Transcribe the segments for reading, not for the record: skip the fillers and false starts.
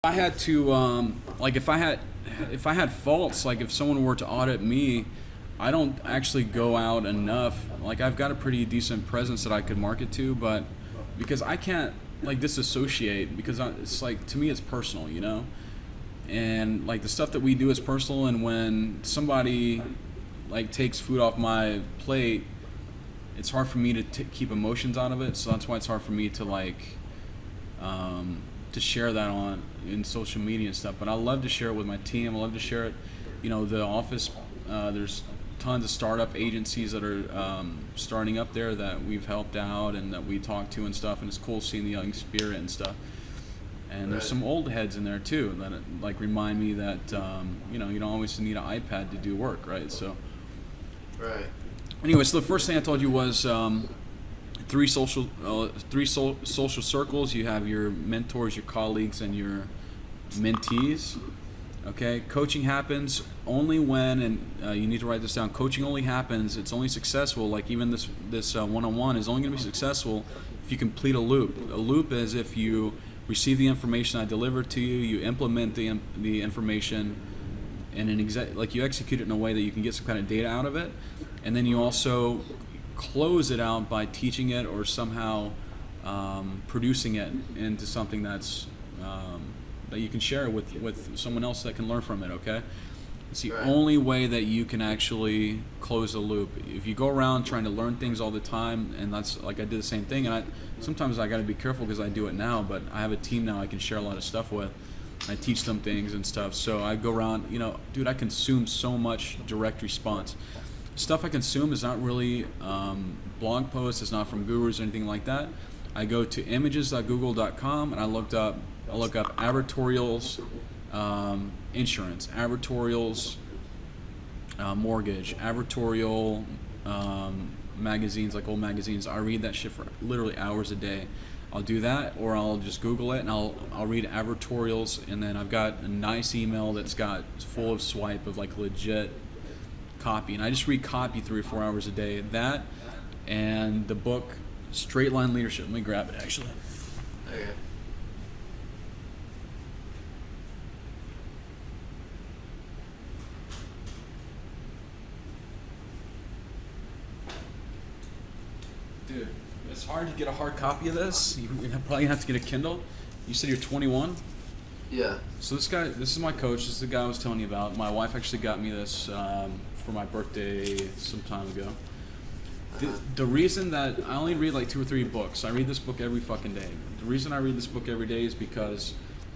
I had to like if I had faults, like if someone were to audit me, I don't actually go out enough. Like I've got a pretty decent presence that I could market to, but because I can't like disassociate because it's like to me it's personal, you know? And like the stuff that we do is personal, and when somebody like takes food off my plate, it's hard for me to keep emotions out of it. So that's why it's hard for me to like to share that on in social media and stuff. But I love to share it with my team. I love to share it. You know, the office. There's tons of startup agencies that are starting up there that we've helped out and that we talk to and stuff. And it's cool seeing the young spirit and stuff. And there's some old heads in there too that like remind me that you know, you don't always need an iPad to do work, right? So. Right. Anyway, so the first thing I told you was three social circles. You have your mentors, your colleagues, and your mentees. Okay, coaching happens only when, and you need to write this down. Coaching only happens. It's only successful. Like even this one-on-one is only going to be successful if you complete a loop. A loop is if you receive the information I deliver to you, you implement the information, and like you execute it in a way that you can get some kind of data out of it, and then you also close it out by teaching it or somehow producing it into something that's that you can share with someone else that can learn from it. Okay, it's the only way that you can actually close the loop. If you go around trying to learn things all the time, and that's like I did the same thing, and sometimes I got to be careful because I do it now, but I have a team now I can share a lot of stuff with. I teach them things and stuff, so I go around, you know, dude, I consume so much direct response. Stuff I consume is not really blog posts, it's not from gurus or anything like that. I go to images.google.com and I look up advertorials, insurance, advertorials, mortgage, advertorial magazines, like old magazines. I read that shit for literally hours a day. I'll do that, or I'll just Google it and I'll read advertorials, and then I've got a nice email that's got full of swipe of like legit copy, and I just read copy 3 or 4 hours a day. That and the book Straight Line Leadership. Let me grab it actually. Okay. Dude, it's hard to get a hard copy of this. You probably have to get a Kindle. You said you're 21? Yeah. So this is my coach. This is the guy I was telling you about. My wife actually got me this for my birthday some time ago. The reason that I only read like 2 or 3 books, I read this book every fucking day. The reason I read this book every day is because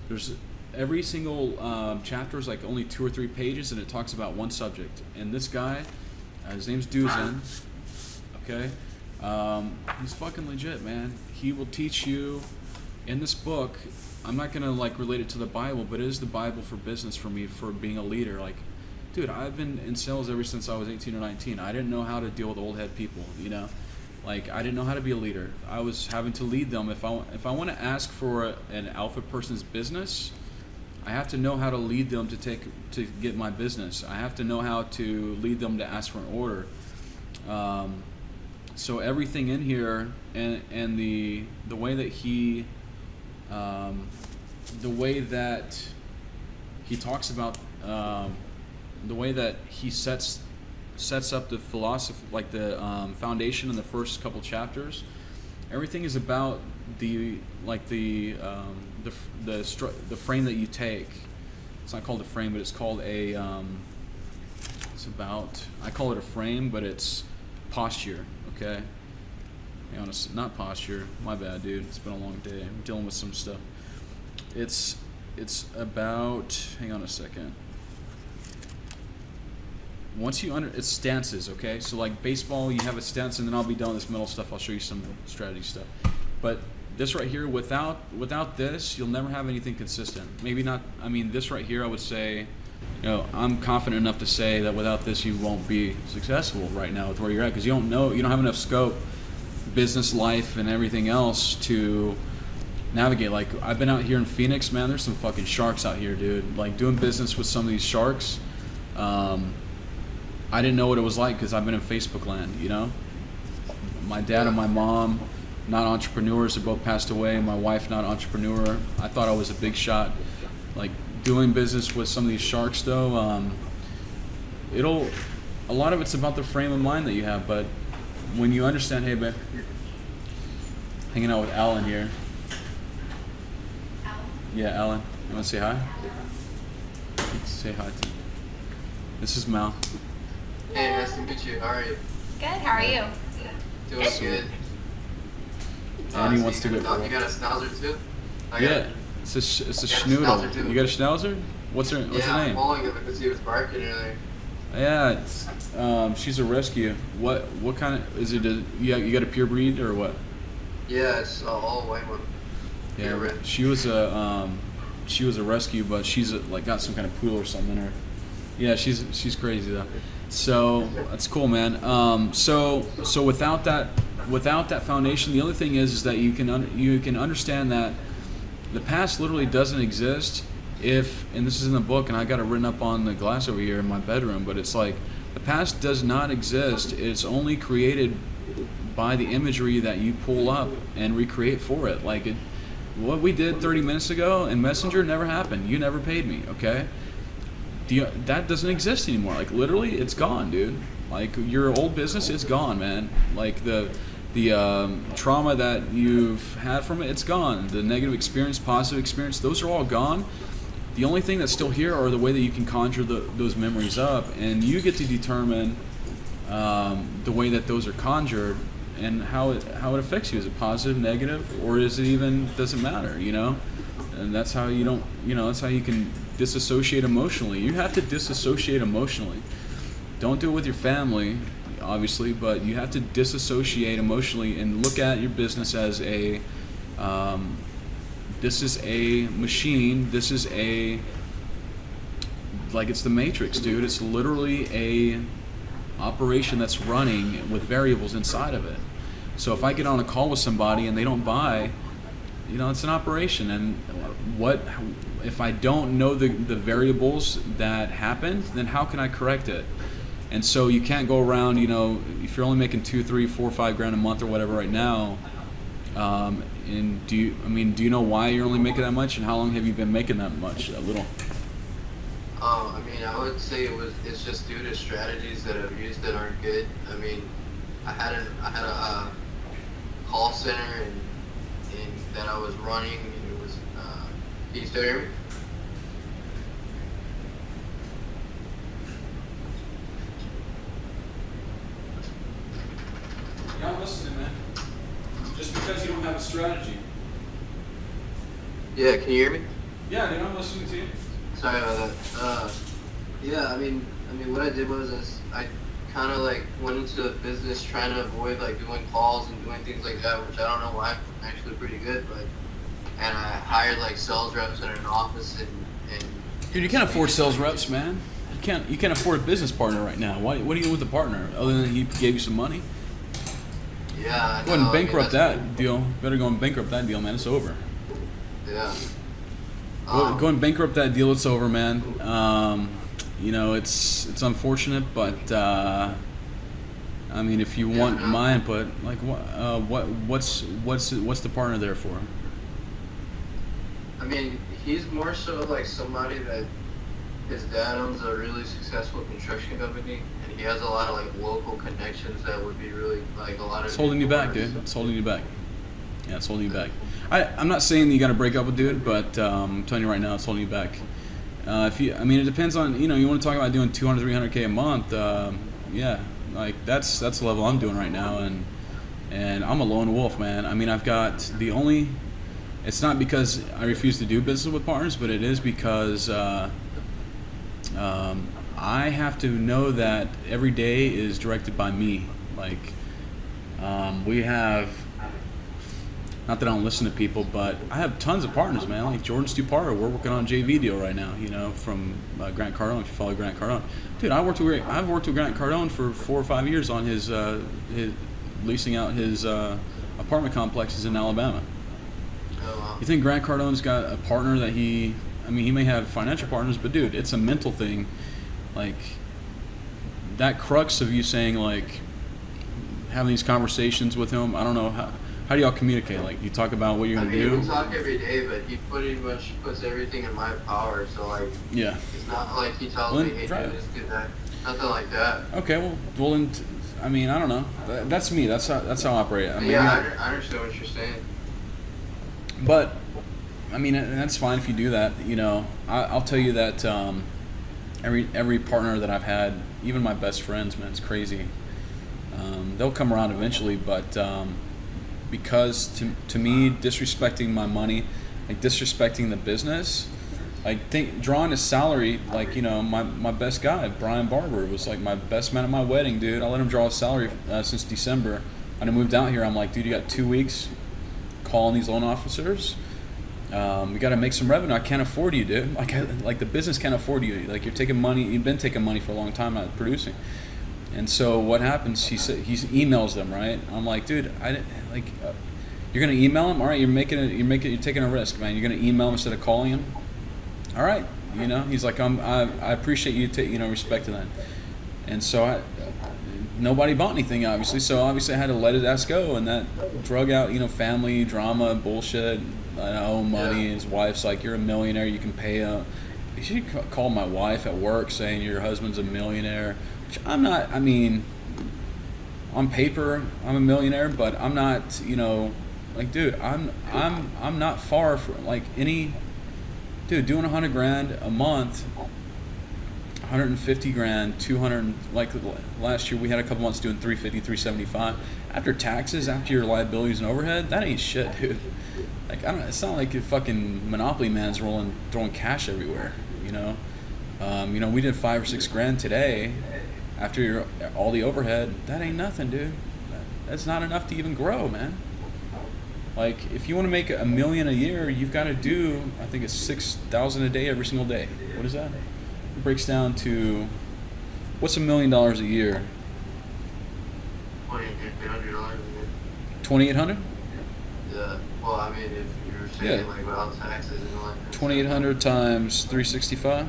there's every single chapter is like only 2 or 3 pages, and it talks about one subject. And this guy, his name's Duzin, okay? He's fucking legit, man. He will teach you in this book. I'm not gonna like relate it to the Bible, but it is the Bible for business for me, for being a leader. Like, dude, I've been in sales ever since I was 18 or 19. I didn't know how to deal with old head people, you know? Like, I didn't know how to be a leader. I was having to lead them. If I want to ask for an alpha person's business, I have to know how to lead them to get my business. I have to know how to lead them to ask for an order. So everything in here and the way that he talks about the way that he sets up the philosophy, like the foundation in the first couple chapters. Everything is about the frame that you take. It's not called a frame, but it's called a I call it a frame, but it's posture. Okay, hang on, not posture. My bad, dude. It's been a long day. I'm dealing with some stuff. It's about. Hang on a second. Once you it's stances, okay? So like baseball, you have a stance, and then I'll be done with this mental stuff. I'll show you some strategy stuff. But this right here, without this, you'll never have anything consistent. Maybe not. I mean, this right here, I would say. You know, I'm confident enough to say that without this, you won't be successful right now with where you're at, because you don't have enough scope, business, life, and everything else to navigate. Like, I've been out here in Phoenix, man. There's some fucking sharks out here, dude. Like, doing business with some of these sharks, I didn't know what it was like because I've been in Facebook land. You know, my dad and my mom, not entrepreneurs, they both passed away. My wife, not entrepreneur. I thought I was a big shot. like doing business with some of these sharks though, a lot of it's about the frame of mind that you have, but when you understand, hey man, hanging out with Alan here. Alan? Yeah, Alan. You want to say hi? Say hi to me. This is Mal. Hey, nice to meet you. How are you? Good, how are you? Doing good. And he So wants to you go. got a schnauzer too? Yeah, it's a got a schnoodle. schnauzer too. You got a schnauzer? What's her Yeah, I'm name? following him because he was barking earlier. Yeah, she's a rescue. What kind of is it? You got a pure breed or what? Yeah, it's all white one. Yeah, Pure red. she was a rescue, but she's like got some kind of poodle or something in her. Yeah, she's crazy though. So that's cool, man. So without that foundation, the other thing is that you can understand that the past literally doesn't exist. And this is in the book, and I got it written up on the glass over here in my bedroom, but it's like the past does not exist. It's only created by the imagery that you pull up and recreate for it. Like what we did 30 minutes ago in Messenger never happened. You never paid me, okay? That doesn't exist anymore. Like literally, it's gone, dude. Like your old business, it's gone, man. Like the trauma that you've had from it, it's gone. The negative experience, positive experience, those are all gone. The only thing that's still here are the way that you can conjure those memories up, and you get to determine the way that those are conjured and how it affects you. Is it positive, negative, or is it even doesn't matter? You know, and that's how you don't. You know, that's how you can disassociate emotionally. You have to disassociate emotionally. Don't do it with your family, obviously, but you have to disassociate emotionally and look at your business as a. This is a machine. This is like it's the Matrix, dude. It's literally a operation that's running with variables inside of it. So if I get on a call with somebody and they don't buy, you know, it's an operation. And what if I don't know the variables that happened? Then how can I correct it? And so you can't go around, you know, if you're only making $2, $3, $4, $5 a month or whatever right now. And do you know why you're only making that much, and how long have you been making that much? A little. I mean, I would say it's just due to strategies that I've used that aren't good. I mean, I had a call center and that I was running, and it was can you still hear me? Yeah, I'm listening, man. Just because you don't have a strategy. Yeah, can you hear me? Yeah, dude, I'm listening to you. Sorry about that. Yeah, I mean, what I did was I kind of like went into the business trying to avoid like doing calls and doing things like that, which I don't know why I'm actually pretty good, but and I hired like sales reps in an office and Dude, you can't afford sales reps, man. You can't afford a business partner right now. What are you doing with a partner other than he gave you some money? yeah. I Go ahead and know, bankrupt that's- that deal. Better go and bankrupt that deal, man. It's over. Yeah. Go and bankrupt that deal. It's over, man. You know, it's unfortunate, but I mean, if you want my input, like what's the partner there for? I mean, he's more so like somebody that his dad owns a really successful construction company, and he has a lot of like local connections that would be really like a lot of. It's holding you back, dude. It's holding you back. Yeah, it's holding you back. I'm not saying that you got to break up with dude, but I'm telling you right now, it's holding you back. It depends on, you know, you want to talk about doing 200, 300K a month. Yeah, like that's the level I'm doing right now, and I'm a lone wolf, man. I mean, I've got it's not because I refuse to do business with partners, but it is because I have to know that every day is directed by me. Like, we have, not that I don't listen to people, but I have tons of partners, man. Like Jordan Stuparo, we're working on a JV deal right now, you know, from Grant Cardone. If you follow Grant Cardone, dude, I've worked with Grant Cardone for 4 or 5 years on his leasing out his apartment complexes in Alabama. Oh, wow. You think Grant Cardone's got a partner that he may have financial partners, but dude, it's a mental thing. Like, that crux of you saying, like, having these conversations with him, I don't know, how How do y'all communicate? Like, you talk about what you're I gonna mean, do? we talk every day, but he pretty much puts everything in my power. So like, Yeah. it's not like he tells Well, me, then "Hey, try do it. this, do that." Nothing like that. Okay, well, then, I mean, I don't know. That's me. That's how I operate. But Maybe yeah, I understand what you're saying. but I mean, and that's fine if you do that. You know, I'll tell you that every partner that I've had, even my best friends, man, it's crazy. They'll come around eventually, but because to me, disrespecting my money, like disrespecting the business, like drawing his salary, like, you know, my best guy, Brian Barber, was like my best man at my wedding, dude. I let him draw his salary since December. When I moved out here, I'm like, dude, you got 2 weeks calling these loan officers. We got to make some revenue. I can't afford you, dude. Like the business can't afford you. Like you're taking money. You've been taking money for a long time, not producing. And so what happens? He emails them, right? I'm like, dude, you're gonna email him. All right, you're taking a risk, man. You're gonna email him instead of calling him. All right, you know. He's like, I appreciate you respecting that. And so nobody bought anything, obviously. So obviously I had to let his ass go, and that drug out, family drama, bullshit. I owe money. Yeah. His wife's like, you're a millionaire. You can pay a. You should call my wife at work saying your husband's a millionaire. Which I'm not. I mean, on paper, I'm a millionaire, but I'm not. Like, dude, I'm not far from like any. Dude, doing $100,000 a month, 150 grand, 200. Like last year, we had a couple months doing 350, 375. After taxes, after your liabilities and overhead, that ain't shit, dude. Like it's not like a fucking Monopoly man's throwing cash everywhere. We did 5 or 6 grand today. After all the overhead, that ain't nothing, dude. That's not enough to even grow, man. Like, if you want to make $1 million a year, you've got to do, I think it's 6,000 a day every single day. What is that? It breaks down to, what's $1 million a year? $2,800. 2,800? Yeah. Well, I mean, if you're saying like without taxes and all that. 2,800 times 365.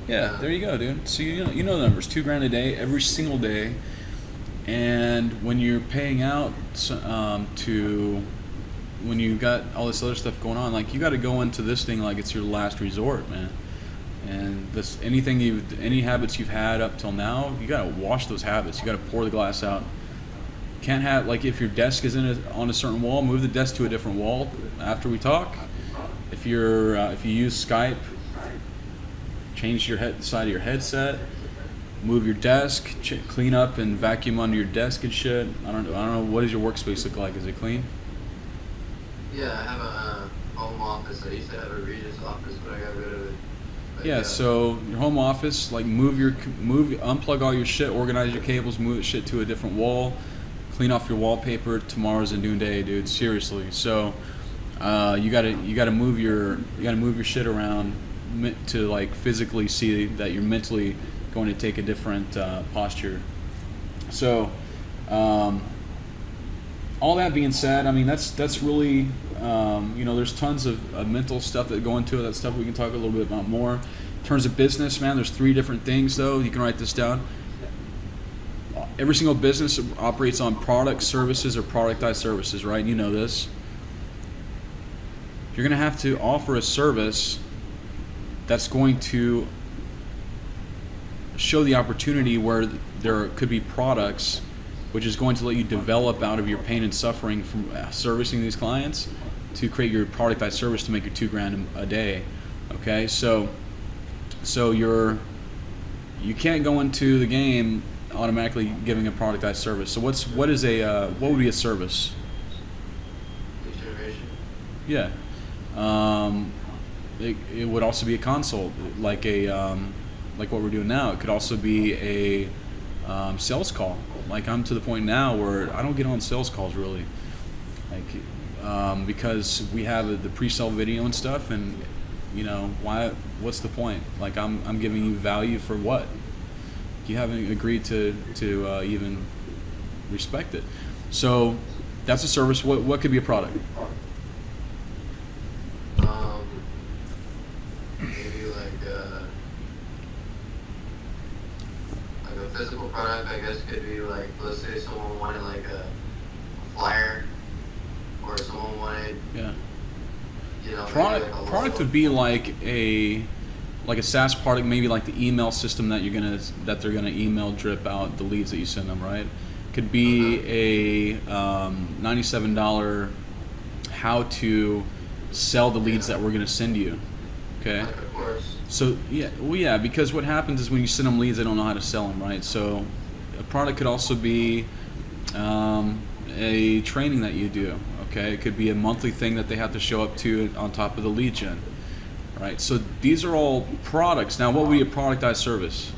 Yeah, there you go, dude. So you know the numbers. $2,000 a day every single day, and when you're paying out when you got all this other stuff going on, like you got to go into this thing like it's your last resort, man. And any habits you've had up till now, you got to wash those habits. You got to pour the glass out. Can't have, like, if your desk is on a certain wall, move the desk to a different wall after we talk. If you use Skype, change side of your headset. Move your desk, clean up and vacuum under your desk and shit. I don't know. What does your workspace look like? Is it clean? Yeah, I have a home office. I used to have a Regis office, but I got rid of it. But Yeah, so your home office, like unplug all your shit, organize your cables, move shit to a different wall, clean off your wallpaper. Tomorrow's a new day, dude. Seriously. So you gotta move your shit around to like physically see that you're mentally going to take a different posture. So all that being said, I mean that's really there's tons of mental stuff that go into it. That stuff we can talk a little bit about more. In terms of business, man, there's 3 different things though. You can write this down. Every single business operates on product, services, or productized services, right? You know this. You're going to have to offer a service that's going to show the opportunity where there could be products, which is going to let you develop out of your pain and suffering from servicing these clients to create your productized service to make your $2,000 a day. Okay, so you can't go into the game automatically giving a productized service. So what would be a service? Lead generation. Yeah. It would also be a consult, like like what we're doing now. It could also be a sales call. Like I'm to the point now where I don't get on sales calls really, like because we have the pre-sale video and stuff, and why? What's the point? Like I'm giving you value for what? You haven't agreed to even respect it. So that's a service. What could be a product? Maybe like a physical product. I guess could be like, let's say someone wanted like a flyer or someone wanted, Yeah. you know, Product maybe like a product logo. would be like a SaaS product, maybe like the email system that they're gonna email drip out the leads that you send them, right? Could be a $97 how to sell the leads that we're gonna send you. Okay. Like a course. So yeah, because what happens is when you send them leads, they don't know how to sell them, right? So a product could also be a training that you do. Okay, it could be a monthly thing that they have to show up to on top of the lead gen, right? So these are all products. Now, what would be a productized service?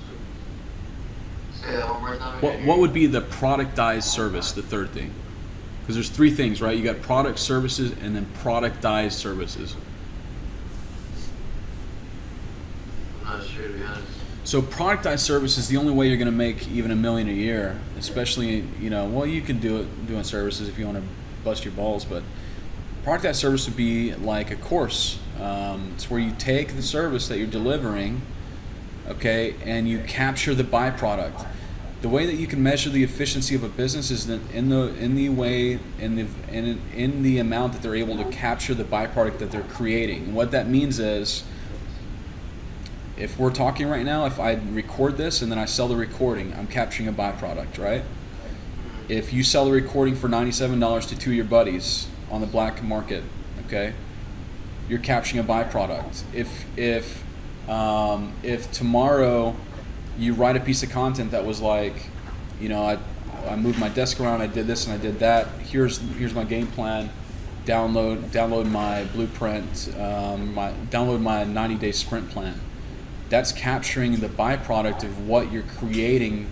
Say that one more time. What would be the productized service? The third thing, because there's three things, right? You got product services and then productized services. I'm not sure, to be honest. So productized service is the only way you're going to make even $1 million a year, especially, well, you can do it doing services if you want to bust your balls, but productized service would be like a course. It's where you take the service that you're delivering, okay, and you capture the byproduct. The way that you can measure the efficiency of a business is that in the amount that they're able to capture the byproduct that they're creating. And what that means is, if we're talking right now, if I record this and then I sell the recording, I'm capturing a byproduct, right? If you sell the recording for $97 to two of your buddies on the black market, okay, you're capturing a byproduct. If tomorrow you write a piece of content that was like, I moved my desk around, I did this and I did that. Here's my game plan. Download my blueprint. Download my 90-day sprint plan. That's capturing the byproduct of what you're creating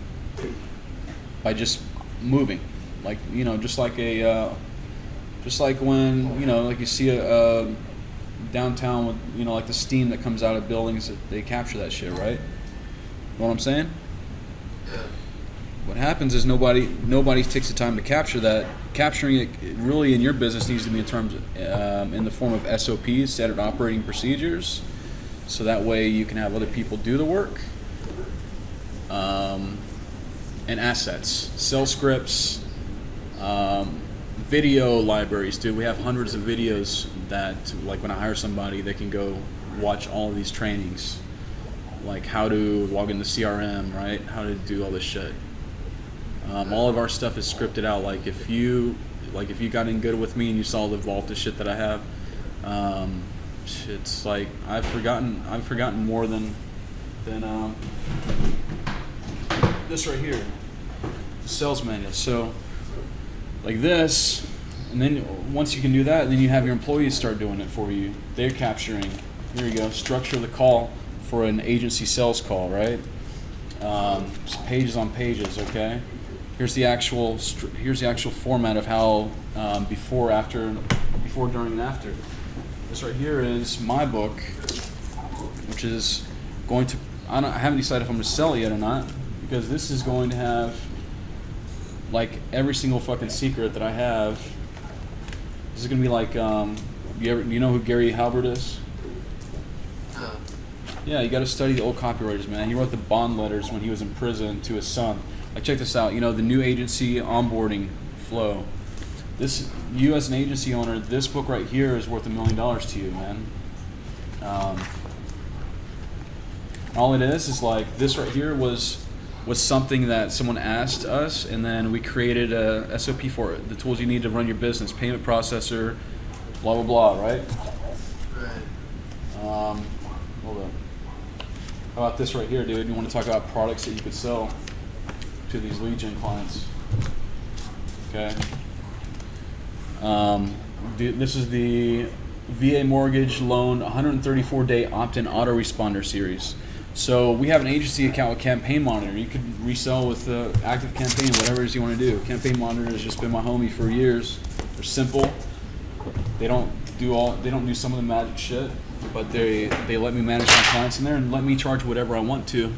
by just moving, like just like when like you see a downtown with like the steam that comes out of buildings, that they capture that shit, right? You know what I'm saying? Yeah. What happens is nobody takes the time to capture that. Capturing it really in your business needs to be in the form of SOPs, standard operating procedures. So that way you can have other people do the work. And assets, sales scripts, video libraries. Dude, we have hundreds of videos that, like, when I hire somebody, they can go watch all of these trainings, like how to log into CRM, right? How to do all this shit. All of our stuff is scripted out. Like if you got in good with me and you saw the vault of shit that I have. It's like I've forgotten more than this right here, the sales manual. So like this, and then once you can do that, then you have your employees start doing it for you. They're capturing. Here you go. Structure the call for an agency sales call, right? Pages on pages. Okay. Here's the actual format of how before, during, and after. This right here is my book, which is going to, I haven't decided if I'm going to sell it yet or not, because this is going to have like every single fucking secret that I have. This is going to be like, you know who Gary Halbert is? Yeah, you got to study the old copywriters, man. He wrote the bond letters when he was in prison to his son. Like, check this out. The new agency onboarding flow. You as an agency owner, this book right here is worth $1 million to you, man. All it is like this right here was something that someone asked us, and then we created a SOP for it. The tools you need to run your business, payment processor, blah blah blah, right? Right. Hold up. How about this right here, dude? You want to talk about products that you could sell to these lead gen clients? Okay. This is the VA mortgage loan 134-day opt-in autoresponder series. So we have an agency account with Campaign Monitor. You could resell with Active Campaign, whatever it is you want to do. Campaign Monitor has just been my homie for years. They're simple. They don't do some of the magic shit, but they let me manage my clients in there and let me charge whatever I want to.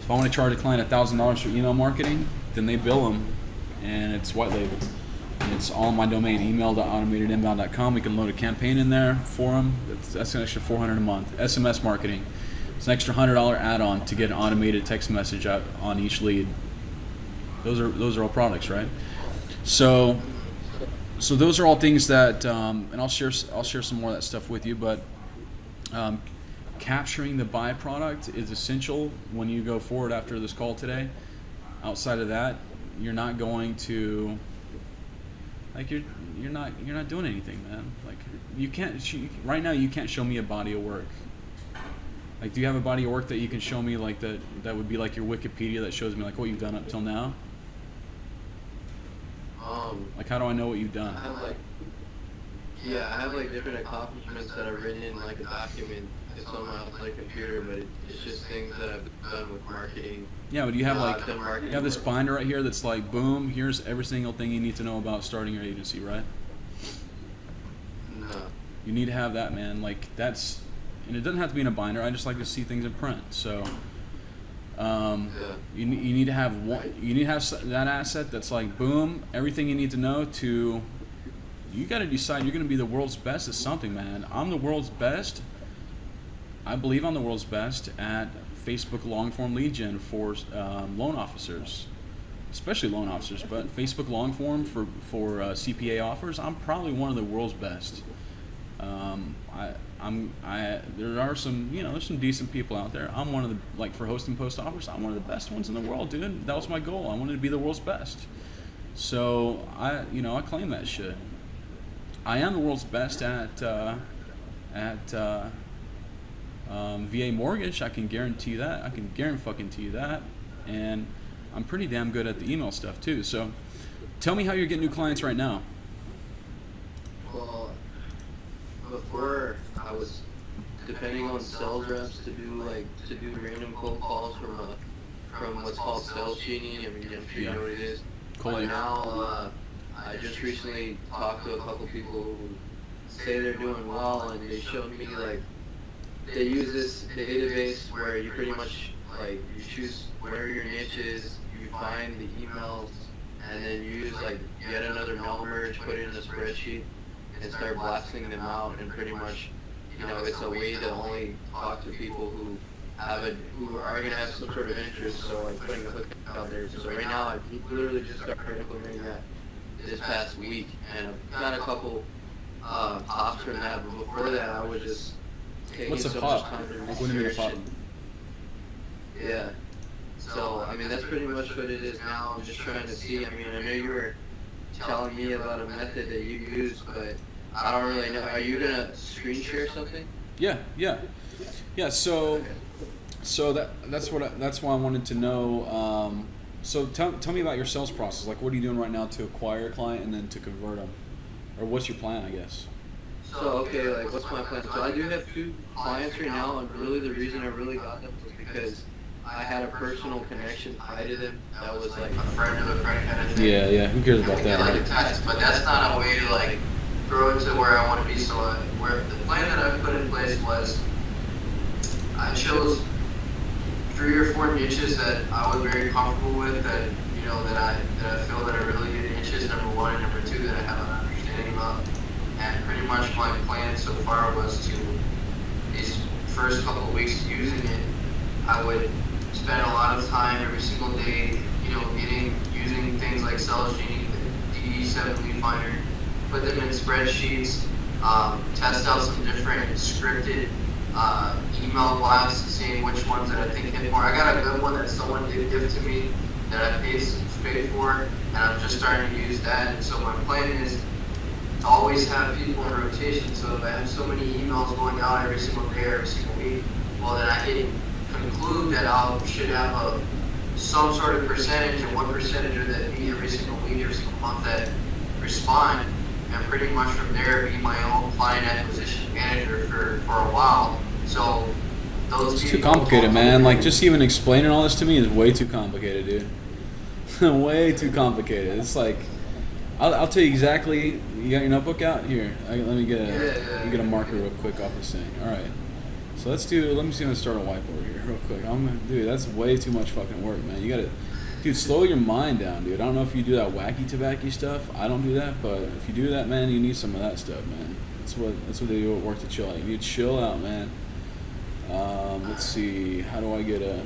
If I want to charge a client $1,000 for email marketing, then they bill them, and it's white labeled. It's all on my domain, email.automatedinbound.com. We can load a campaign in there for them. That's an extra $400 a month. SMS marketing. It's an extra $100 add-on to get an automated text message out on each lead. Those are all products, right? So So those are all things that, and I'll share some more of that stuff with you. But um, capturing the byproduct is essential when you go forward after this call today. Outside of that, you're not going to, like, you're not doing anything, man. Like, you can't right now. You can't show me a body of work. Like, do you have a body of work that you can show me, like, that would be like your Wikipedia that shows me, like, what you've done up till now? Like, how do I know what you've done? I have like different accomplishments that I've written in like a document. It's on my computer, but it's just things that I've done with marketing. Yeah, but you have I've done you marketing have this work. binder right here that's like, boom, here's every single thing you need to know about starting your agency, right? No. You need to have that, man. Like, that's, and it doesn't have to be in a binder. I just like to see things in print. So, you need to have one. You need to have that asset that's like, boom, everything you need to know to. You got to decide you're going to be the world's best at something, man. I'm the world's best. I believe I'm the world's best at Facebook long form lead gen for loan officers, especially loan officers. But Facebook long form for CPA offers, I'm probably one of the world's best. There are some, there's some decent people out there. I'm one of the, like, for hosting post offers, I'm one of the best ones in the world, dude. That was my goal. I wanted to be the world's best. So I claim that shit. I am the world's best at VA mortgage. I can guarantee that. I can guarantee you that. And I'm pretty damn good at the email stuff too. So tell me how you're getting new clients right now. Well, before I was depending on sales reps to do random cold calls from what's called sales genie. I mean, I'm sure you know what it is. Cool. But now I just recently talked to a couple people who say they're doing well, and they showed me like they use this database where you pretty much like you choose where your niche is, you find the emails, and then you use like yet another mail merge, put it in a spreadsheet, and start blasting them out. And pretty much, it's a way to only talk to people who are gonna have some sort of interest. So like putting a hook out there. So right now I literally just started implementing that this past week, and I've got a couple pops from that. But before that, I was just taking What's a so pop? much time to What do you mean a research. pop? Yeah. So I mean that's pretty much what it is now. I'm just trying to see. I mean I know you were telling me about a method that you use, but I don't really know. Are you gonna screen share something? Yeah. So that's why I wanted to know. So tell me about your sales process. Like, what are you doing right now to acquire a client and then to convert them, or what's your plan, I guess? So okay, like what's my plan? So I do have 2 clients right now, and really the reason I really got them was because I had a personal connection tied to them. That was like a friend of a friend kind of thing. Yeah. Who cares about that? Like Right? a test, but that's not a way to like grow into where I want to be. So where the plan that I put in place was I chose 3 or 4 niches that I was very comfortable with, that I feel that are really good niches. Number 1 and number 2 that I have an understanding of. And pretty much my plan so far was to these first couple of weeks using it, I would spend a lot of time every single day, using things like Sales Genie, the DE7 Lead Finder, put them in spreadsheets, test out some different scripted email blasts, seeing which ones that I think hit more. I got a good one that someone did give to me that I paid for, and I'm just starting to use that. And so my plan is to always have people in rotation. So if I have so many emails going out every single day or every single week, well then I can conclude that I should have some sort of percentage, and what percentage of that be every single week, every single month that respond, and pretty much from there be my own client acquisition manager for a while. So those It's too complicated, man. Like, just even explaining all this to me is way too complicated, dude. Way too complicated. It's like, I'll tell you exactly. You got your notebook out here? Let me get a marker real quick off this thing. All right. So let me see. I'm gonna start a whiteboard here real quick. Dude, that's way too much fucking work, man. You gotta, dude, slow your mind down, dude. I don't know if you do that wacky tobacco stuff. I don't do that, but if you do that, man, you need some of that stuff, man. That's what they do at work to chill out. You need to chill out, man. Let's see. How do I get a?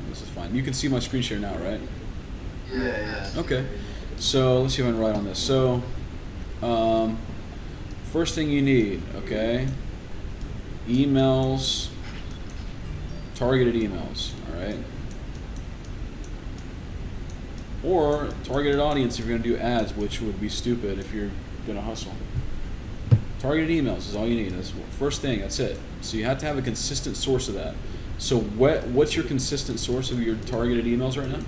This is fine. You can see my screen share now, right? Yeah. Okay. So let's see if I can write on this. So First thing you need, okay? Emails, targeted emails, all right? Or targeted audience if you're going to do ads, which would be stupid if you're going to hustle. Targeted emails is all you need. That's first thing. That's it. So you have to have a consistent source of that. So what's your consistent source of your targeted emails right now?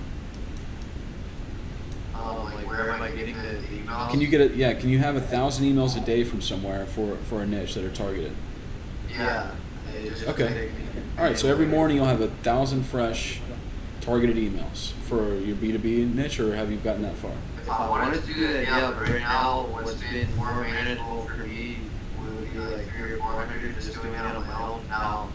Like where am I getting the emails? Can you get it? Yeah. Can you have 1,000 emails a day from somewhere for a niche that are targeted? Yeah. Okay. All right. So every morning you'll have 1,000 fresh targeted emails for your B2B niche, or have you gotten that far? If I wanted to do that, yeah, but right now, what's been more manageable for me would be like 300 or 400 just doing it on my own. Now,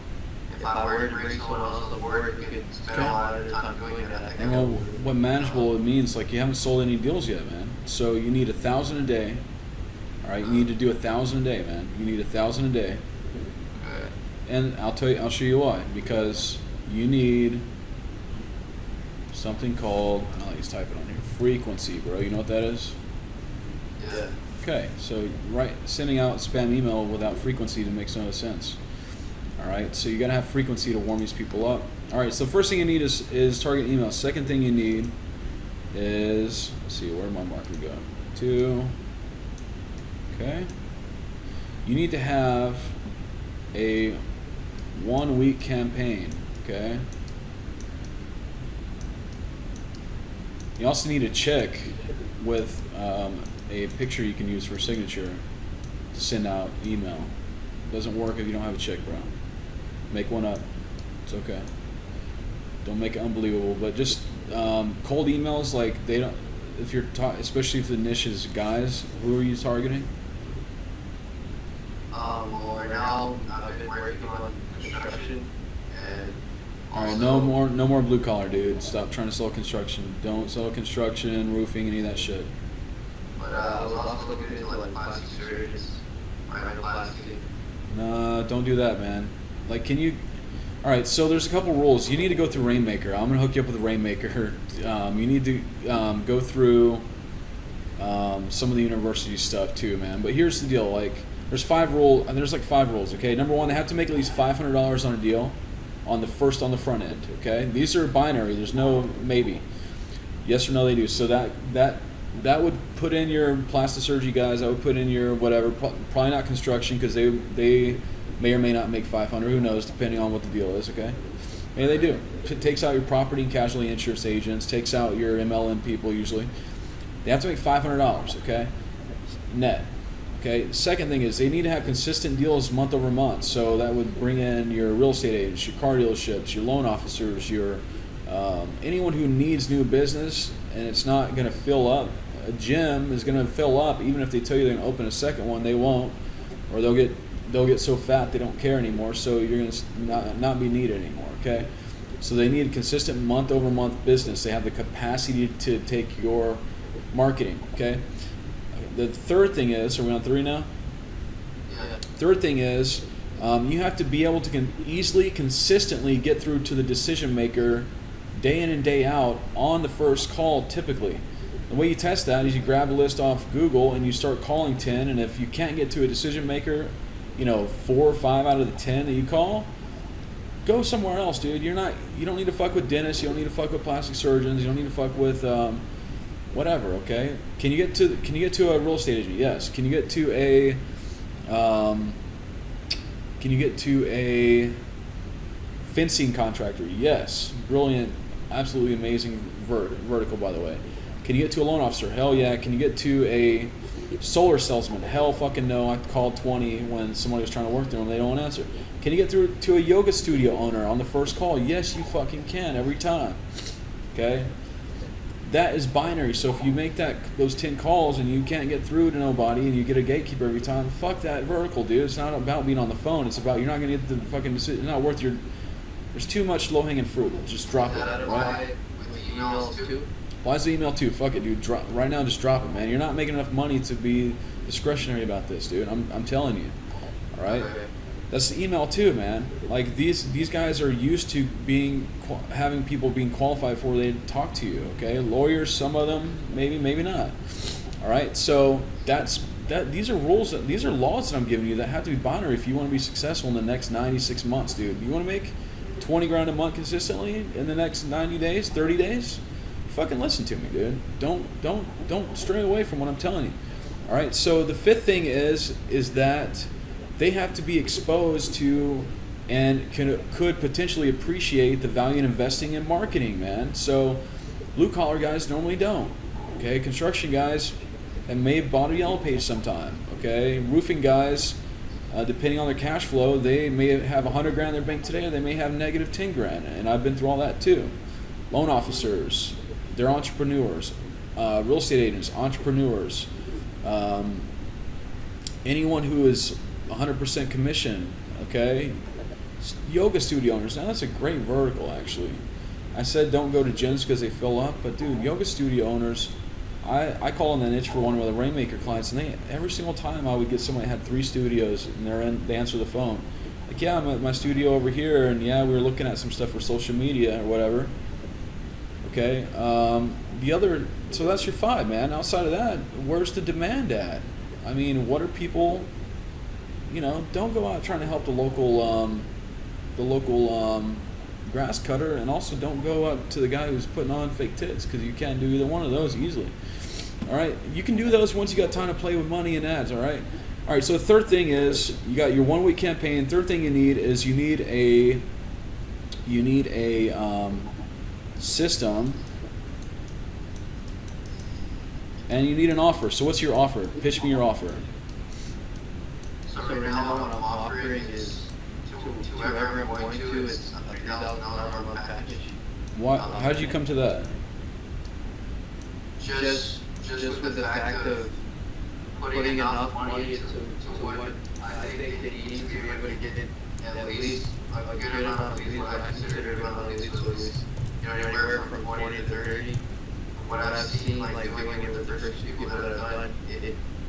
if I were to bring someone else on board who could spend a lot of time doing that, I think And well, what manageable it means, like you haven't sold any deals yet, man. So you need 1,000 a day. All right, you need to do 1,000 a day, man. You need 1,000 a day. Okay. And I'll show you why. Because you need something called, I'll just type it on here, frequency, bro. You know what that is? Yeah. Okay, so sending out spam email without frequency makes no sense. All right, so you gotta have frequency to warm these people up. All right, so first thing you need is target email. Second thing you need is, let's see, where did my marker go? 2. Okay. You need to have a 1-week campaign. Okay. You also need a check with a picture you can use for signature to send out email. Doesn't work if you don't have a check, bro. Make one up. It's okay. Don't make it unbelievable, but just cold emails, like they don't. If you're especially if the niche is guys, who are you targeting? Well, right now I've been working on construction and. All right, no more blue collar, dude. Stop trying to sell construction. Don't sell construction, roofing, any of that shit. But I was also looking into like plastic surgeons, rhinoplasty. Nah, don't do that, man. Like, can you? All right, so there's a couple rules. You need to go through Rainmaker. I'm gonna hook you up with Rainmaker. You need to go through some of the university stuff too, man. But here's the deal: like, there's 5 rules. Okay, number 1, they have to make at least $500 on a deal. On the front end, okay? These are binary. There's no maybe. Yes or no, they do. So that would put in your plastic surgery guys. I would put in your whatever. Probably not construction because they may or may not make 500. Who knows? Depending on what the deal is, okay? Maybe they do. It takes out your property and casualty insurance agents. Takes out your MLM people usually. They have to make $500, okay? Net. Okay. Second thing is they need to have consistent deals month over month. So that would bring in your real estate agents, your car dealerships, your loan officers, your anyone who needs new business and it's not going to fill up. A gym is going to fill up even if they tell you they're going to open a second one. They won't, or they'll get so fat they don't care anymore. So you're going to not be needed anymore. Okay. So they need consistent month over month business. They have the capacity to take your marketing. Okay. The third thing is, are we on 3 now? Yeah. Third thing is, you have to be able to easily, consistently get through to the decision maker day in and day out on the first call typically. The way you test that is you grab a list off Google and you start calling 10, and if you can't get to a decision maker, 4 or 5 out of the 10 that you call, go somewhere else, dude. You don't need to fuck with dentists, you don't need to fuck with plastic surgeons, you don't need to fuck with whatever, okay? Can you get to a real estate agent? Yes. Can you get to a fencing contractor? Yes. Brilliant, absolutely amazing vertical, by the way. Can you get to a loan officer? Hell yeah. Can you get to a solar salesman? Hell fucking no. I called 20 when somebody was trying to work there and they don't answer. Can you get through to a yoga studio owner on the first call? Yes, you fucking can every time. Okay? That is binary. So if you make those 10 calls and you can't get through to nobody and you get a gatekeeper every time, fuck that vertical, dude. It's not about being on the phone. It's about you're not going to get the fucking decision. It's not worth there's too much low-hanging fruit. Just drop it, right? With the emails too? Applies to email too. Fuck it, dude. Right now, just drop it, man. You're not making enough money to be discretionary about this, dude. I'm telling you. All right? Okay. That's the email too, man. Like these guys are used to having people being qualified before they talk to you. Okay, lawyers, some of them, maybe not. All right, so that's these are rules, these are laws that I'm giving you that have to be binary if you want to be successful in the next 96 months, dude. You want to make 20 grand a month consistently in the next 90 days, 30 days? Fucking listen to me, dude. Don't stray away from what I'm telling you. All right. So the fifth thing is that they have to be exposed to and could potentially appreciate the value in investing in marketing, man. So blue collar guys normally don't. Okay, construction guys may have bought a yellow page sometime. Okay, roofing guys, depending on their cash flow, they may have 100 grand in their bank today, or they may have negative 10 grand, and I've been through all that too. Loan officers, they're entrepreneurs. Real estate agents, entrepreneurs. Anyone who is 100% commission. Okay, yoga studio owners. Now that's a great vertical, actually. I said don't go to gyms because they fill up, but dude, yoga studio owners, I call on the niche for one of the Rainmaker clients, and every single time I would get somebody that had 3 studios, and they answer the phone. Like, yeah, I'm at my studio over here, and yeah, we were looking at some stuff for social media or whatever. Okay, so that's your 5, man. Outside of that, where's the demand at? I mean, what are people, don't go out trying to help the local grass cutter, and also don't go up to the guy who's putting on fake tits, because you can't do either one of those easily. All right, you can do those once you got time to play with money and ads. All right. So the third thing is you got your 1 week campaign. Third thing you need is you need a system, and you need an offer. So what's your offer? Pitch me your offer. So right now what I'm offering is to whoever I'm going to, it's a $3,000 a month package. How did you come to that? Just with the fact of putting enough money to what I think they need to be able to get at least a good amount of leads, what I consider a good amount of leads, so at least, anywhere from 20 to 30. What I've seen, like doing it with the first few people that I've done,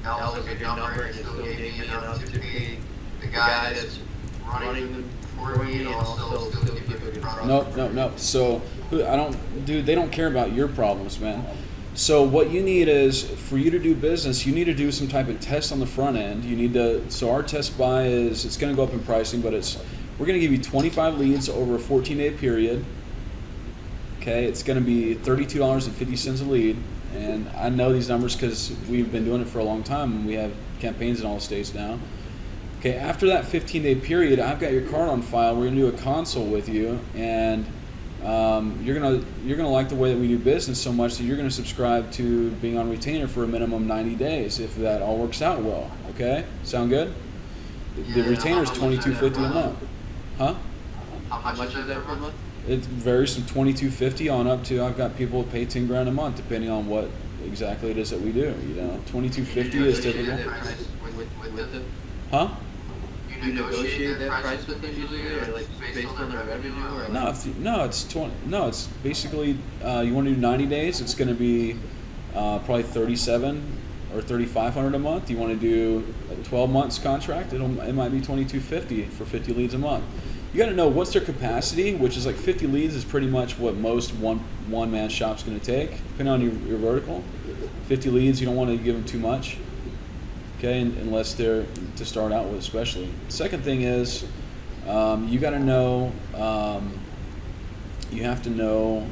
that was a good number, and it still gave me enough to pay the guy that's running them for me, and also still give you a good product. No. So they don't care about your problems, man. So what you need is, for you to do business, you need to do some type of test on the front end. So our test buy it's going to go up in pricing, but we're going to give you 25 leads over a 14-day period. Okay, it's going to be $32.50 a lead, and I know these numbers because we've been doing it for a long time, and we have campaigns in all the states now. Okay, after that 15-day period, I've got your card on file. We're going to do a consult with you, and you're gonna like the way that we do business so much that you're gonna subscribe to being on retainer for a minimum 90 days if that all works out well. Okay, sound good? The retainer is $22.50 a month. Huh? How much is that per month? It varies from $22.50 on up to, I've got people that pay 10 grand a month depending on what exactly it is that we do. $22.50 is typical. Huh? You negotiate that price with them usually, or like based on their revenue, or no, it's basically you want to do 90 days. It's going to be probably $3,700 or $3,500 a month. You want to do a 12 months contract. It might be $22.50 for 50 leads a month. You got to know what's their capacity, which is like 50 leads is pretty much what most one man shop's going to take, depending on your vertical. 50 leads, you don't want to give them too much. Okay, unless they're to start out with, especially. The second thing is you got to know. You have to know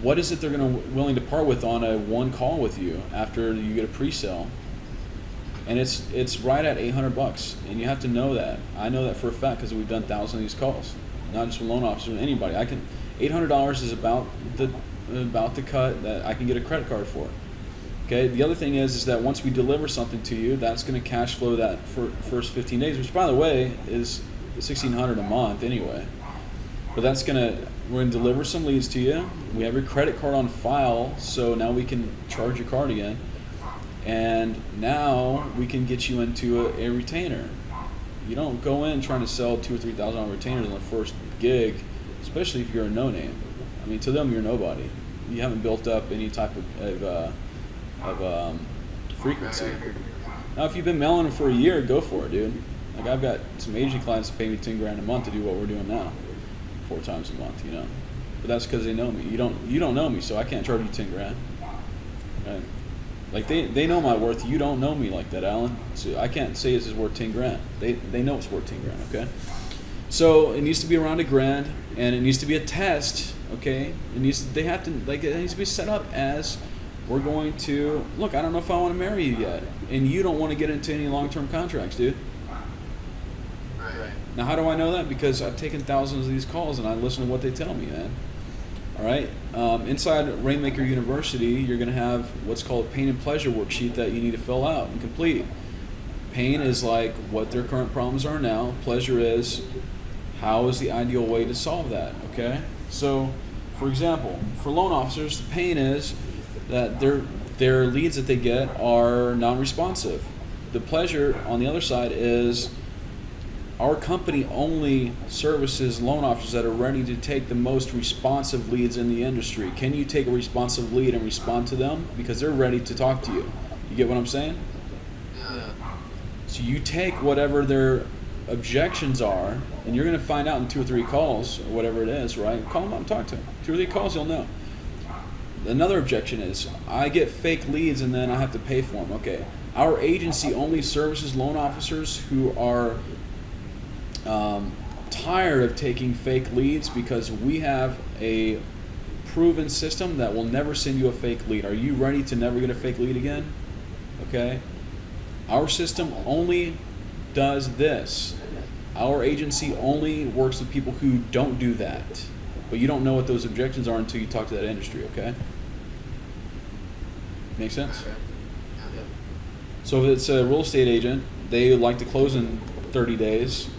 what is it they're willing to part with on a one call with you after you get a pre-sale, and it's right at $800, and you have to know that. I know that for a fact because we've done thousands of these calls, not just with loan officers, with anybody. $800 is about the cut that I can get a credit card for. Okay. The other thing is that once we deliver something to you, that's going to cash flow that for first 15 days, which by the way is $1,600 a month anyway. But we're going to deliver some leads to you. We have your credit card on file, so now we can charge your card again, and now we can get you into a retainer. You don't go in trying to sell $2,000 or $3,000 retainers on the first gig, especially if you're a no-name. I mean, to them, you're nobody. You haven't built up any type of frequency. Now, if you've been mailing them for a year, go for it, dude. Like, I've got some agent clients that pay me 10 grand a month to do what we're doing now, 4 times a month, But that's because they know me. You don't know me, so I can't charge you 10 grand. Right? Like they know my worth. You don't know me like that, Alan. So I can't say this is worth 10 grand. They know it's worth 10 grand. Okay. So it needs to be around $1,000, and it needs to be a test. Okay. It needs to be set up as we're going to look. I don't know if I want to marry you yet, and you don't want to get into any long-term contracts, dude. Right. Now, how do I know that? Because I've taken thousands of these calls and I listen to what they tell me, man. All right. Inside Rainmaker University, you're going to have what's called a pain and pleasure worksheet that you need to fill out and complete. Pain is like what their current problems are now. Pleasure is how is the ideal way to solve that. Okay. So, for example, for loan officers, the pain is that their leads that they get are non-responsive. The pleasure on the other side is our company only services loan officers that are ready to take the most responsive leads in the industry. Can you take a responsive lead and respond to them? Because they're ready to talk to you. You get what I'm saying? Yeah. So you take whatever their objections are, and you're going to find out in 2 or 3 calls, or whatever it is, right? Call them up and talk to them. 2 or 3 calls, you'll know. Another objection is, I get fake leads and then I have to pay for them. Okay. Our agency only services loan officers who are tired of taking fake leads, because we have a proven system that will never send you a fake lead. Are you ready to never get a fake lead again? Okay. Our system only does this. Our agency only works with people who don't do that. But you don't know what those objections are until you talk to that industry, okay? Make sense? Okay. Yeah. So if it's a real estate agent, they like to close in 30 days.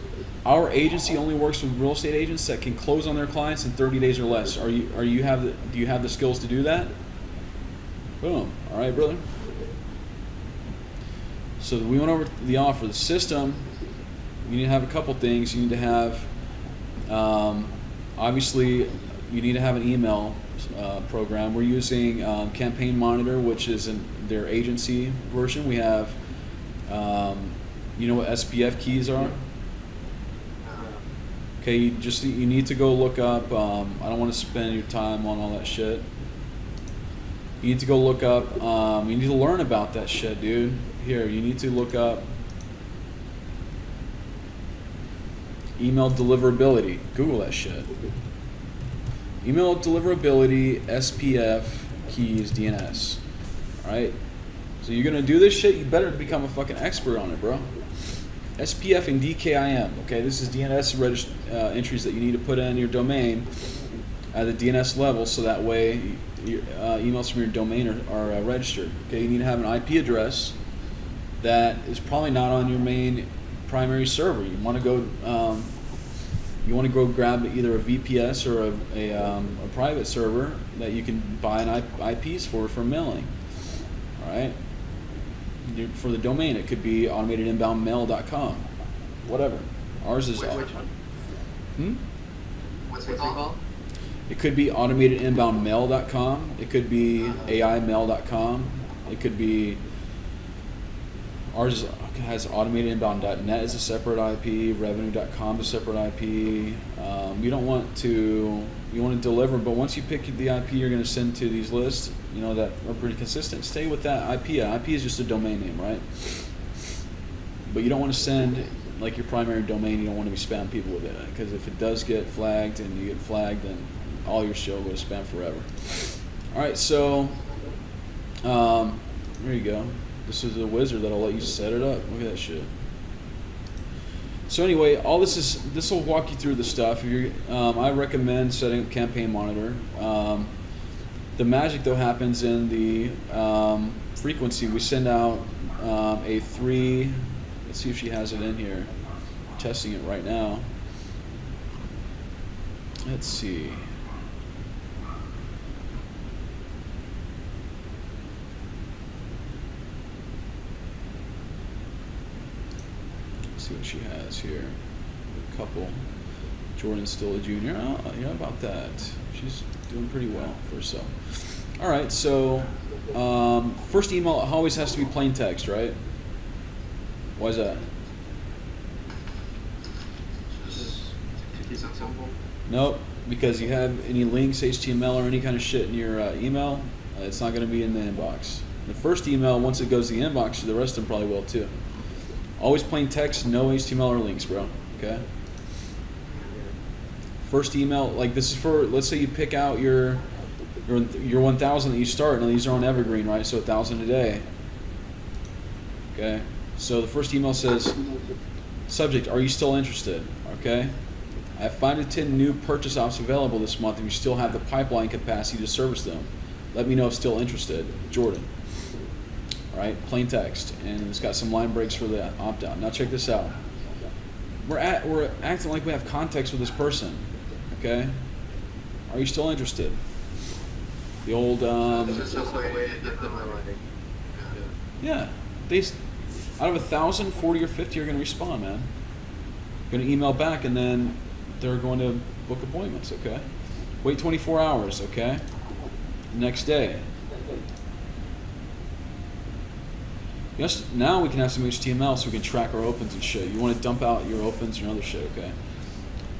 Our agency only works with real estate agents that can close on their clients in 30 days or less. Do you have the skills to do that? Boom. All right, brother. So we went over the offer. The system, you need to have a couple things. You need to have, obviously, you need to have an email program. We're using Campaign Monitor, which is in their agency version. We have, you know what SPF keys are? Okay, you need to go look up. I don't want to spend your time on all that shit. You need to go look up. You need to learn about that shit, dude. Here, you need to look up email deliverability. Google that shit. Email deliverability, SPF keys, DNS. All right. So you're gonna do this shit. You better become a fucking expert on it, bro. SPF and DKIM. Okay, this is DNS entries that you need to put in your domain at the DNS level, so that way your emails from your domain are registered. Okay, you need to have an IP address that is probably not on your main primary server. You want to go grab either a VPS or a private server that you can buy an IPs for mailing. All right. For the domain, it could be automatedinboundmail.com, whatever. Ours is. Which one? What's it called? It could be automatedinboundmail.com. It could be aimail.com. It could be. Ours has automatedinbound.net as a separate IP. Revenue.com is a separate IP. You want to deliver, but once you pick the IP you're going to send to these lists, you know, that are pretty consistent, stay with that IP. IP is just a domain name, right? But you don't want to send like your primary domain. You don't want to be spamming people with it, because if it does get flagged and you get flagged, then all your shit will go to spam forever. All right, so there you go. This is a wizard that'll let you set it up. Look at that shit. So anyway, all this will walk you through the stuff. I recommend setting up Campaign Monitor. The magic though happens in the frequency. We send out a 3. Let's see if she has it in here. I'm testing it right now. Let's see. See what she has here. A couple. Jordan's still a junior. Oh, yeah, about that. She's doing pretty well for herself. All right, so first email always has to be plain text, right? Why is that? Just to keep it simple. Nope, because you have any links, HTML, or any kind of shit in your email, it's not going to be in the inbox. The first email, once it goes to the inbox, the rest of them probably will too. Always plain text, no HTML or links, bro. Okay. First email, like this is for, let's say you pick out your 1,000 that you start, and these are on evergreen, right? So 1,000 a day. Okay. So the first email says, subject, are you still interested? Okay. I have 5 to 10 new purchase ops available this month if you still have the pipeline capacity to service them. Let me know if still interested. Jordan. All right, plain text, and it's got some line breaks for the opt-out. Now check this out. We're acting like we have context with this person. Okay. Are you still interested? The old yeah. They out of 1,000, 40 or 50 are going to respond, man. Going to email back, and then they're going to book appointments. Okay. Wait 24 hours. Okay. Next day. Yes. Now we can have some HTML so we can track our opens and shit. You want to dump out your opens and your other shit. Okay.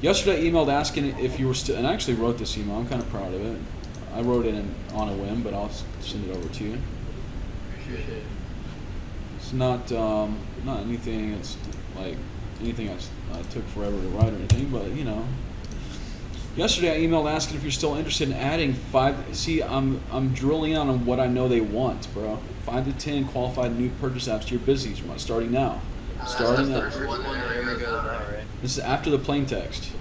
Yesterday, I emailed asking if you were still, and I actually wrote this email. I'm kind of proud of it. I wrote it on a whim, but I'll send it over to you. Appreciate it. It's not anything. It's like anything I took forever to write or anything, but you know. Yesterday, I emailed asking if you're still interested in adding 5. See, I'm drilling out on what I know they want, bro. 5 to 10 qualified new purchase apps to your business starting now. Starting now. This is after the plain text.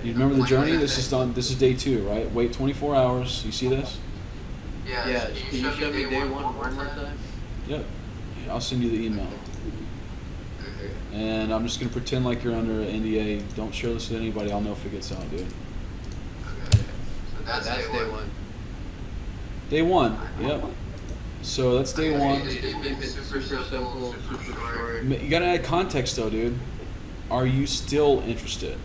You remember the journey? This is day 2, right? Wait 24 hours. You see this? Yeah. Can you show me day one more time? Yep. I'll send you the email. And I'm just gonna pretend like you're under an NDA. Don't share this with anybody. I'll know if it gets out, dude. Okay. So that's day one. Day 1. Yep. So that's day 1. Super simple, super short. You gotta add context though, dude. Are you still interested?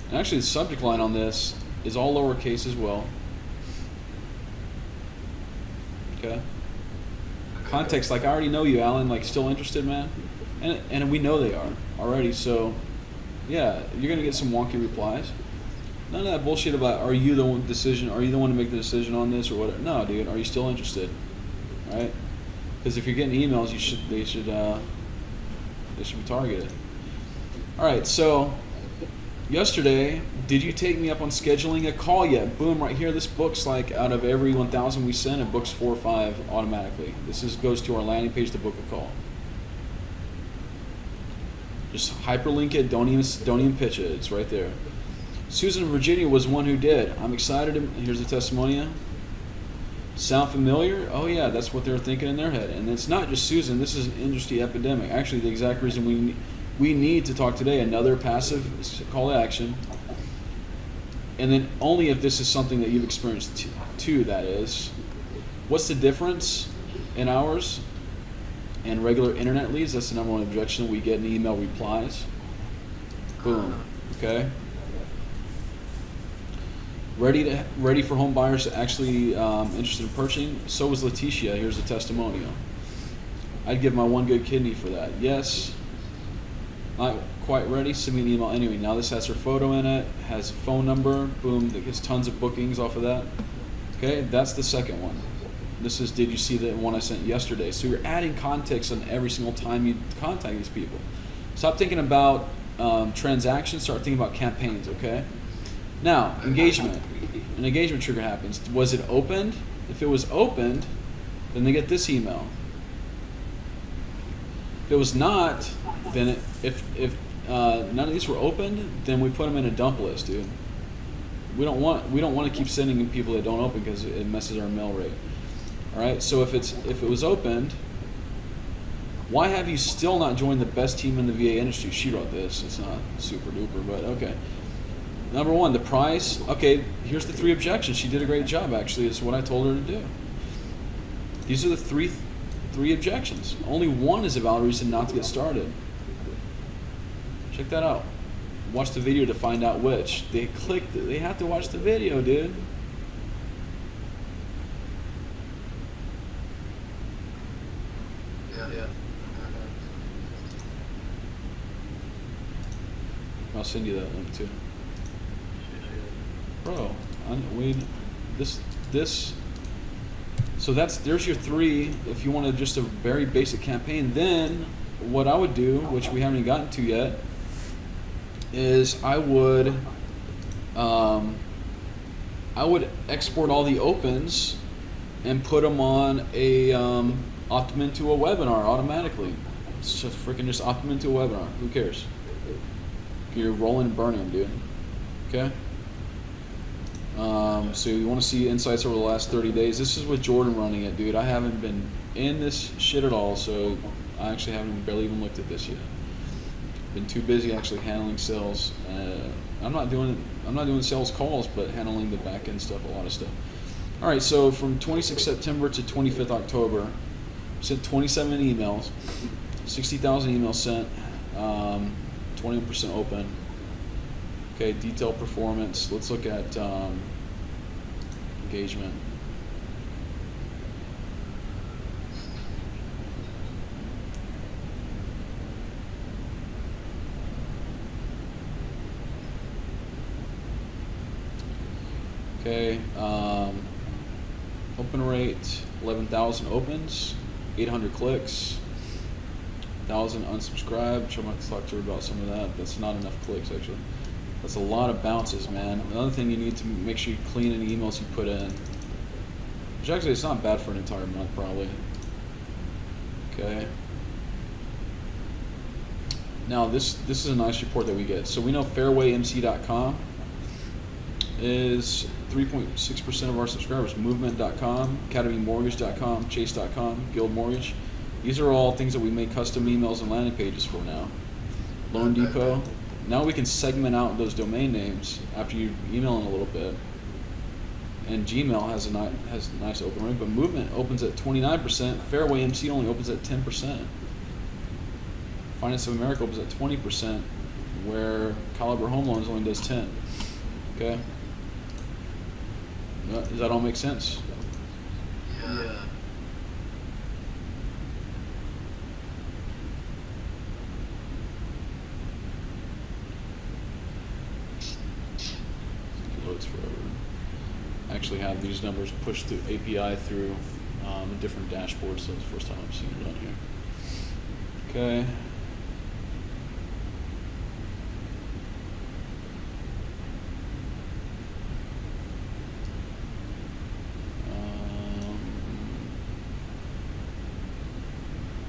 And actually, the subject line on this is all lowercase as well. Okay. Context, like I already know you, Alan. Like still interested, man. And we know they are already. So, yeah, you're gonna get some wonky replies. None of that bullshit about are you the one Are you the one to make the decision on this or whatever? No, dude. Are you still interested? All right. Because if you're getting emails, they should be targeted. All right. So yesterday, did you take me up on scheduling a call yet? Boom, right here. This book's like out of every 1,000 we send, it books 4 or 5 automatically. This goes to our landing page to book a call. Just hyperlink it. Don't even pitch it. It's right there. Susan in Virginia was one who did. I'm excited. Here's the testimonial. Sound familiar? Oh yeah, that's what they were thinking in their head. And it's not just Susan. This is an industry epidemic. Actually, the exact reason we need to talk today. Another passive call to action. And then only if this is something that you've experienced too. That is, what's the difference in ours and regular internet leads? That's the number one objection we get in email replies. Boom. Okay. Ready for home buyers actually interested in purchasing. So was Letitia. Here's a testimonial. I'd give my one good kidney for that. Yes. Not quite ready. Send me an email anyway. Now this has her photo in it. Has a phone number. Boom. That gets tons of bookings off of that. Okay. That's the second one. This is did you see the one I sent yesterday? So you're adding context on every single time you contact these people. Stop thinking about transactions. Start thinking about campaigns. Okay. Now, engagement. An engagement trigger happens. Was it opened? If it was opened, then they get this email. If it was not, then if none of these were opened, then we put them in a dump list, dude. We don't want to keep sending in people that don't open because it messes our mail rate. All right. So if it was opened, why have you still not joined the best team in the VA industry? She wrote this. It's not super duper, but okay. Number 1, the price. Okay, here's the 3 objections. She did a great job, actually. It's what I told her to do. These are the three objections. Only 1 is a valid reason not to get started. Check that out. Watch the video to find out which. They have to watch the video, dude. Yeah. I'll send you that link too. Bro, this So there's your 3. If you wanted just a very basic campaign, then what I would do, which we haven't even gotten to yet, is I would export all the opens and put them on a opt them into a webinar automatically. It's just just opt them into a webinar. Who cares? You're rolling and burning them, dude. Okay. So you want to see insights over the last 30 days. This is with Jordan running it, dude. I haven't been in this shit at all, so I actually haven't barely even looked at this yet. Been too busy actually handling sales. I'm not doing sales calls, but handling the back end stuff, a lot of stuff. All right, so from 26th September to 25th October, sent 27 emails, 60,000 emails sent, 21% open. Okay, detailed performance. Let's look at engagement. Okay, open rate, 11,000 opens, 800 clicks, 1,000 unsubscribed, which I'm going to talk to her about some of that. That's not enough clicks, actually. That's a lot of bounces, man. Another thing you need to make sure you clean any emails you put in, which actually it's not bad for an entire month, probably. Okay. Now, this is a nice report that we get. So we know fairwaymc.com is 3.6% of our subscribers. Movement.com, academymortgage.com, chase.com, Guild Mortgage. These are all things that we make custom emails and landing pages for now. Loan Depot. Now we can segment out those domain names after you email in a little bit. And Gmail has a nice open rate, but Movement opens at 29%. Fairway MC only opens at 10%. Finance of America opens at 20%, where Caliber Home Loans only does 10%. Okay. Does that all make sense? Yeah. Loads forever. I actually have these numbers pushed through API through a different dashboard, so it's the first time I'm seeing it on here. Okay.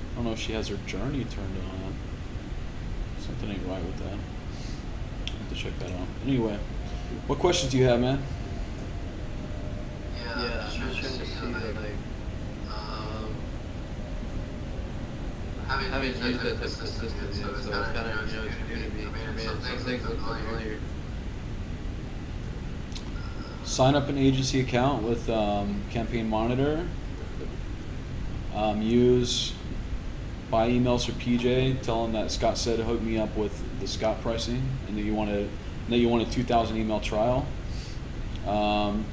I don't know if she has her journey turned on. Something ain't right with that. I'll have to check that out. Anyway, what questions do you have, man? Yeah, I'm just trying to see having used it consistently, so it's kind of, it's new to me. I mean, some things look familiar. Sign up an agency account with Campaign Monitor. Use buy emails for PJ. Tell him that Scott said hook me up with the Scot pricing, and that you want a 2,000 email trial.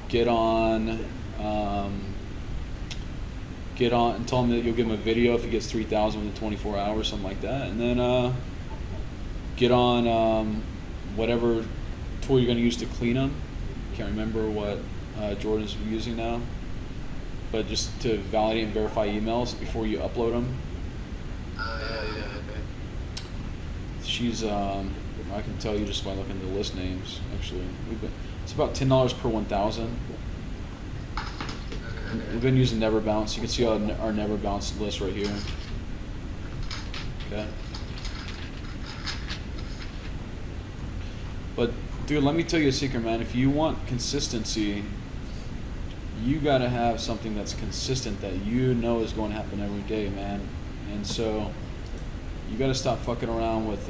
Get on and tell him that you'll give him a video if he gets 3,000 within 24 hours, something like that. And then get on whatever tool you're going to use to clean them. Can't remember what Jordan's using now, but just to validate and verify emails before you upload them. Okay. She's I can tell you just by looking at the list names. Actually, it's about $10 per 1,000. We've been using Never Bounce. You can see our Never Bounce list right here. Okay. But dude, let me tell you a secret, man. If you want consistency, you gotta have something that's consistent that you know is going to happen every day, man. And so you gotta stop fucking around with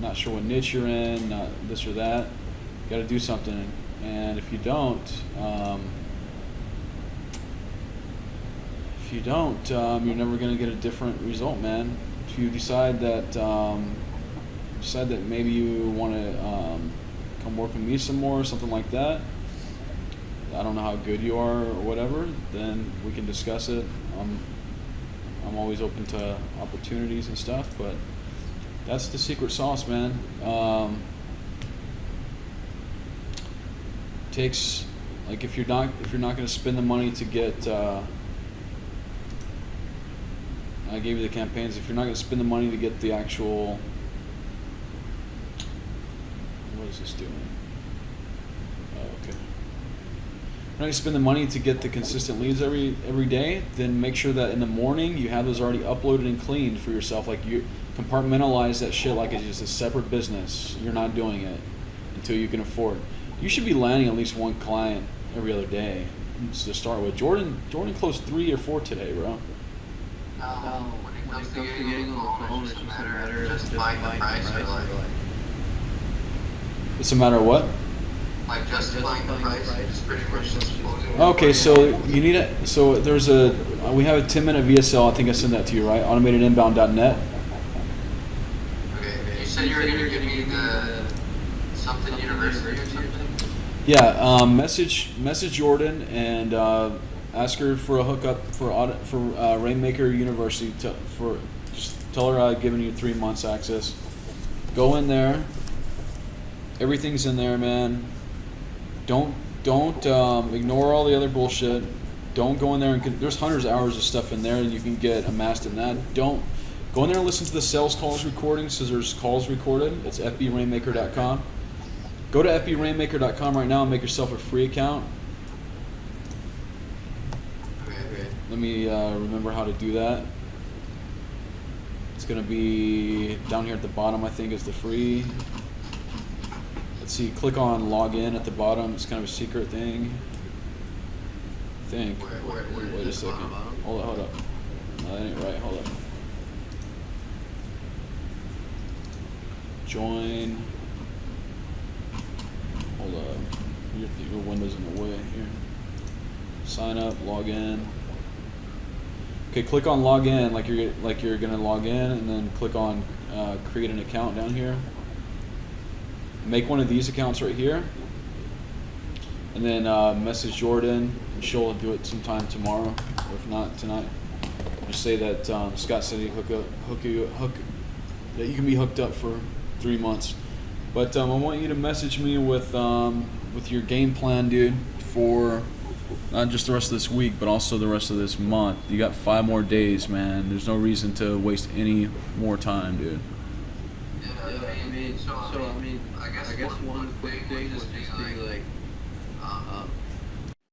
not sure what niche you're in, not this or that. You gotta do something. And if you don't, you're never gonna get a different result, man. If you decide that maybe you want to come work with me some more, or something like that. I don't know how good you are or whatever. Then we can discuss it. I'm always open to opportunities and stuff, but that's the secret sauce, man. Takes Like if you're not going to spend the money to get, I gave you the campaigns. If you're not going to spend the money to get the actual, what is this doing? Oh, okay. If you're not going to spend the money to get the consistent leads every day, then make sure that in the morning you have those already uploaded and cleaned for yourself. Like you compartmentalize that shit like it's just a separate business. You're not doing it until you can afford. You should be landing at least one client every other day to start with. Jordan closed 3 or 4 today, bro. When it comes to getting on the phone, it's just a matter of justifying the price or like It's a matter of what? justifying the price. It's pretty much just closing. Okay, so you need a, so there's a, we have a 10-minute VSL. I think I sent that to you, right? Automatedinbound.net. Okay, you said you were gonna give me the something university or something. Yeah, message Jordan and ask her for a hookup for Rainmaker University. Just tell her I've given you 3 months access. Go in there. Everything's in there, man. Don't ignore all the other bullshit. Don't go in there and there's hundreds of hours of stuff in there and you can get amassed in that. Don't go in there and listen to the sales calls recordings because there's calls recorded. It's fbrainmaker.com. Go to fbrainmaker.com right now and make yourself a free account. Okay. Let me remember how to do that. It's going to be down here at the bottom, I think, is the free. Let's see, click on login at the bottom. It's kind of a secret thing. I think. Wait a second. Hold up. No, that ain't right. Hold up. Join. Hold up. Your window's in the way here. Sign up, log in. Okay, click on log in like you're gonna log in, and then click on create an account down here. Make one of these accounts right here, and then message Jordan, and she'll do it sometime tomorrow, or if not tonight. Just say that Scott said he that you can be hooked up for 3 months. But I want you to message me with your game plan, dude, for not just the rest of this week, but also the rest of this month. You got 5 more days, man. There's no reason to waste any more time, dude. I guess one quick thing would just be like,